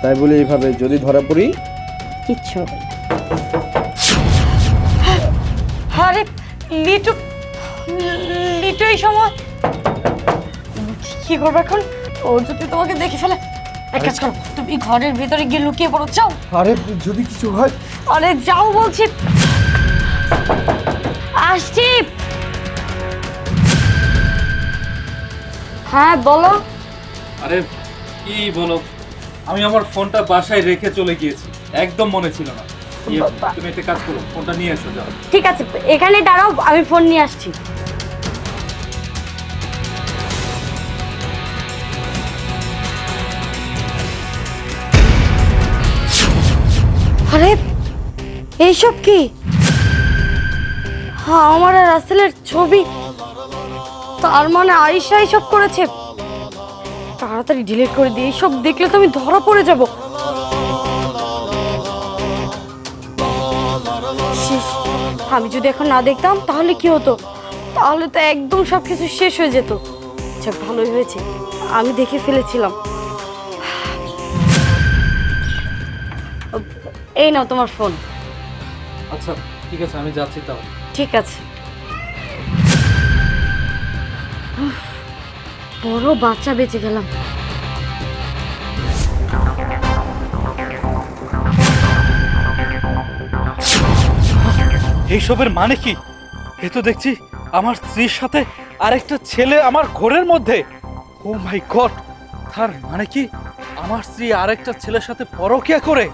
তাই বলে এইভাবে যদি ধরা পড়ি কিচ্ছু হবে না। আরে লিটু, লিটু এই সময় কি করবে এখন? ও যদি তোমাকে দেখে ফেলে, এক কাজ করো, তুমি ঘরের ভিতরে গিয়ে লুকিয়ে পড়ো। যাও। আরে যদি কিছু হয়? আরে যাও বলছি। আসছি। হ্যাঁ বলো। আরে কি বলো, আমি আমার ফোনটা বাসায় রেখে চলে গিয়েছি, একদম মনে ছিল না। তুমি একটা কাজ করো, ফোনটা নিয়ে এসো যাও। ঠিক আছে, এখানে দাঁড়াও, আমি ফোন নিয়ে আসছি। আরে এইসব কি? হ্যাঁ, আমার আর রাসেলের ছবি। তার মানে আয়েশা এইসব করেছে। তাড়াতাড়ি ডিলিট করে দিই, এইসব দেখলে তো আমি ধরা পড়ে যাব। শেষ। আমি যদি এখন না দেখতাম তাহলে কি হতো? তাহলে তো একদম সবকিছু শেষ হয়ে যেত। যাক, ভালোই হয়েছে আমি দেখে ফেলেছিলাম। এই নাও তোমার ফোন। আচ্ছা ঠিক আছে, আমি যাচ্ছি তাহলে। ঠিক আছে। উফ, বড় বাচ্চা বেঁচে গেলাম। এইসবের মানে কি? এ তো দেখছি আমার স্ত্রীর সাথে আরেকটা ছেলে আমার ঘরের মধ্যে। ও মাই গড! তার মানে কি আমার স্ত্রী আরেকটা ছেলের সাথে পরকীয়া করে?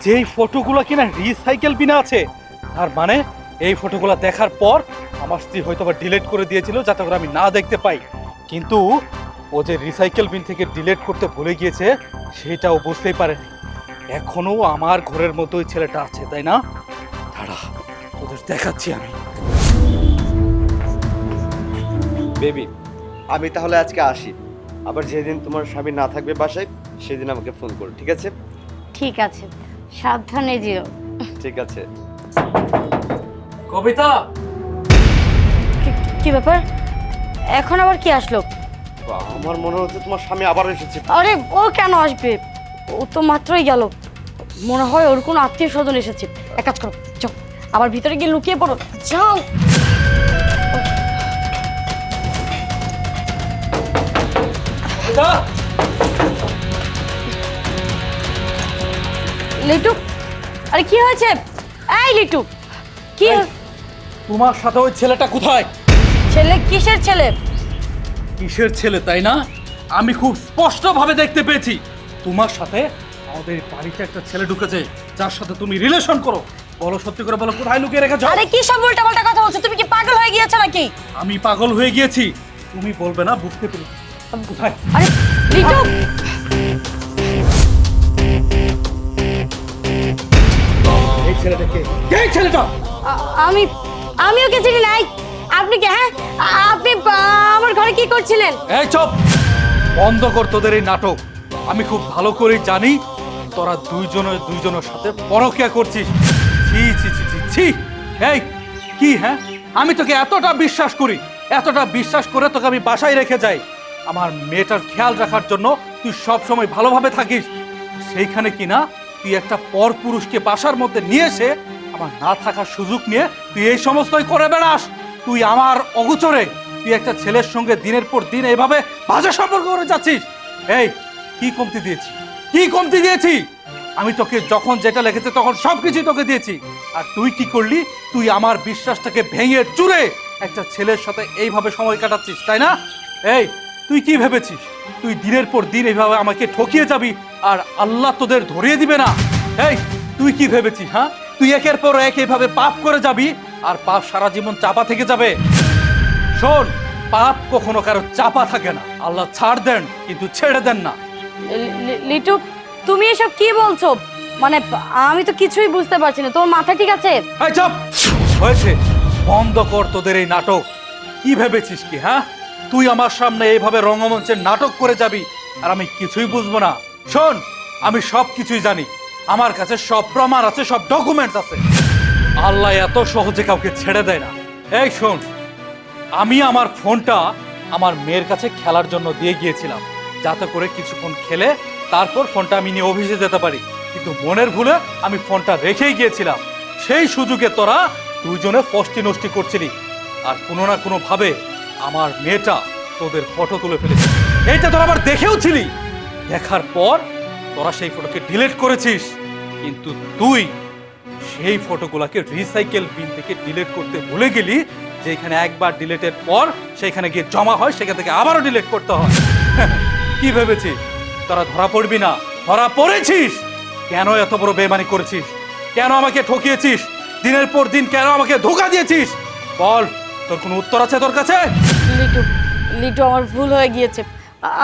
যেই ফটোগুলো কিনা রিসাইকেল বিনা আছে, তার মানে এই ফটোগুলো দেখার পর আমার স্ত্রী হয়তো বা ডিলিট করে দিয়েছিল যাতে করে আমি না দেখতে পাই। কিন্তু ও যে রিসাইকেল বিন থেকে ডিলিট করতে ভুলে গিয়েছে সেটাও বুঝতেই পারেনি। এখনো আমার ঘরের মধ্যে ওই ছেলেটা আছে, তাই না? দাঁড়া, তোদের দেখাচ্ছি আমি। বেবি, আমি তাহলে আজকে আসি। আবার যেদিন তোমার স্বামী না থাকবে বাসায় সেদিন আমাকে ফোন করো, ঠিক আছে? ঠিক আছে, সাবধানে যেও। ঠিক আছে। কবিতা, কি ব্যাপার? এখন আবার কি আসলো? আমার মনে হচ্ছে তোমার স্বামী আবার এসেছে। আরে ও কেন আসবে? ও তো মাত্রই গেল। মনে হয় ওর কোনো আত্মীয় স্বজন এসেছে। এক কাজ করো, যাও আবার ভিতরে গিয়ে লুকিয়ে পড়ো। যাও। কবিতা, লিটু, আরে কি হয়েছে? এই লিটু, কি এই। তোমার সাথে ওই ছেলেটা কোথায়? ছেলে? কিসের ছেলে? কিসের ছেলে তাই না? আমি খুব স্পষ্টভাবে দেখতে পেয়েছি তোমার সাথে আমাদের বাড়িতে একটা ছেলে ঢুকেছে যার সাথে তুমি রিলেশন করো। বলো, সত্যি করে বলো, কোথায় লুকিয়ে রেখেছো? আরে কি সব উল্টাপাল্টা কথা বলছো? তুমি কি পাগল হয়ে গিয়েছো নাকি? আমি পাগল হয়ে গিয়েছি, তুমি বলবে না? বুঝতে পেরেছি। কোথায়? আরে লিটু, এই ছেলেটাকে, এই ছেলেটা আমি আমি ওকে চিনি নাই। আপনি কি? হ্যাঁ, আপনি আমার ঘরে কি করছিলেন? এই চুপ! বন্ধ কর তোদের এই নাটক। আমি খুব ভালো করে জানি তোরা দুইজনের সাথে পরকীয়া করছিস। ছি ছি ছি ছি ছি! এই কি? হ্যাঁ, আমি তোকে এতটা বিশ্বাস করি, এতটা বিশ্বাস করে তোকে আমি বাসায় রেখে যাই আমার মেয়েটার খেয়াল রাখার জন্য। তুই সব সময় ভালোভাবে থাকিস, সেইখানে কিনা তুই একটা পরপুরুষকে বাসার মধ্যে নিয়ে এসে আমার না থাকার সুযোগ নিয়ে তুই এই সমস্তই করে বেড়াস। তুই আমার অগোচরে তুই একটা ছেলের সঙ্গে দিনের পর দিন এইভাবে বাজে সম্পর্ক করে যাচ্ছিস। এই কি কমতি দিয়েছি? কি কমতি দিয়েছি? আমি তোকে যখন যেটা লেগেছে তখন সবকিছুই তোকে দিয়েছি, আর তুই কি করলি? তুই আমার বিশ্বাসটাকে ভেঙে চুরে একটা ছেলের সাথে এইভাবে সময় কাটাচ্ছিস, তাই না? এই তুই কি ভেবেছিস তুই দিনের পর দিন এইভাবে আমাকে ঠকিয়ে যাবি আর আল্লাহ তোদের ধরিয়ে দিবে না? এই তুই কি ভেবেছিস? হ্যাঁ, তুই একের পর এক এইভাবে পাপ করে যাবি আর পাপ সারা জীবন চাপা থেকে যাবে। শোন, পাপ কখনো কারো চাপা থাকে না। আল্লাহ ছাড় দেন কিন্তু ছেড়ে দেন না। লিটু, তুমি এসব কি বলছো? মানে আমি তো কিছুই বুঝতে পারছি না। তোমার মাথা ঠিক আছে? এই চুপ! হয়েছে, বন্ধ কর তোদের এই নাটক। কি ভেবেছিস কি? হ্যাঁ, তুই আমার সামনে এইভাবে রঙ্গমঞ্চের নাটক করে যাবি আর আমি কিছুই বুঝবো না? শোন, আমি সব কিছুই জানি, আমার কাছে সব প্রমাণ আছে, সব ডকুমেন্টস আছে। আল্লাহ এত সহজে কাউকে ছেড়ে দেয় না। এই শোন, আমি আমার ফোনটা আমার মেয়ের কাছে খেলার জন্য দিয়ে গিয়েছিলাম যাতে করে কিছুক্ষণ খেলে তারপর ফোনটা আমি নিয়ে অফিসে যেতে পারি, কিন্তু মনের ভুলে আমি ফোনটা রেখেই গিয়েছিলাম। সেই সুযোগে তোরা দুইজনে ফষ্টি নষ্টি করছিলি, আর কোনো না কোনো ভাবে আমার মেয়েটা তোদের ফটো তুলে ফেলেছে। এইটা তোরা আবার দেখেও ছিলি। দেখার পর তোরা সেই ফটোকে ডিলিট করেছিস, কিন্তু তুই সেই ফটোগুলোকে রিসাইকেল বিন থেকে ডিলিট করতে ভুলে গেলি, যেখানে একবার ডিলিটের পর সেখানে গিয়ে জমা হয়, সেখান থেকে আবারও ডিলিট করতে হয়। কি ভেবেছিস তোরা ধরা পড়বি না? ধরা পড়েছিস। কেন এত বড় বেমানি করেছিস? কেন আমাকে ঠকিয়েছিস? দিনের পর দিন কেন আমাকে ধোঁকা দিয়েছিস? বল, তোর কোনো উত্তর আছে তোর কাছে? লিটু, লিটু আমার ভুল হয়ে গিয়েছে,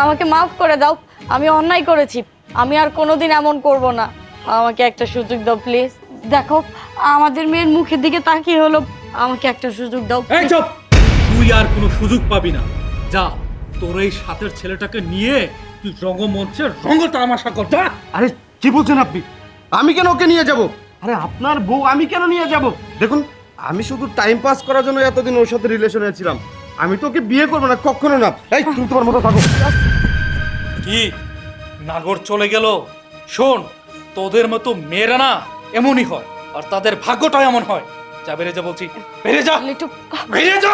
আমাকে মাফ করে দাও। আমি অন্যায় করেছি, আমি আর কোনোদিন এমন করব না। আমাকে একটা সুযোগ দাও প্লিজ। দেখো, আমাদের মেয়ের মুখের দিকে তাকিয়ে হলো, আমাকে একটা সুযোগ দাও। এই চুপ! তুই আর কোনো সুযোগ পাবি না। যা, তোর এই সাথের ছেলেটাকে নিয়ে তুই রঙ্গমঞ্চে রঙ্গ তামাশা কর। যা। আরে কি বলছেন আপনি? আমি কেন ওকে নিয়ে যাব? আরে আপনার বউ আমি কেন নিয়ে যাব? দেখুন, আমি শুধু টাইম পাস করার জন্য এতদিন ওর সাথে রিলেশনে ছিলাম। আমি তো ওকে বিয়ে করবো না, কখনো না। এই তুমি তোমার মতো থাকো। কি নাগর চলে গেল? শোন, তোদের মতো মেয়েরা না এমনই হয়, আর তাদের ভাগ্যটা এমন হয়। যা, বেরিয়ে যা বলছি, বেরিয়ে যা, লিটু, বেরিয়ে যা।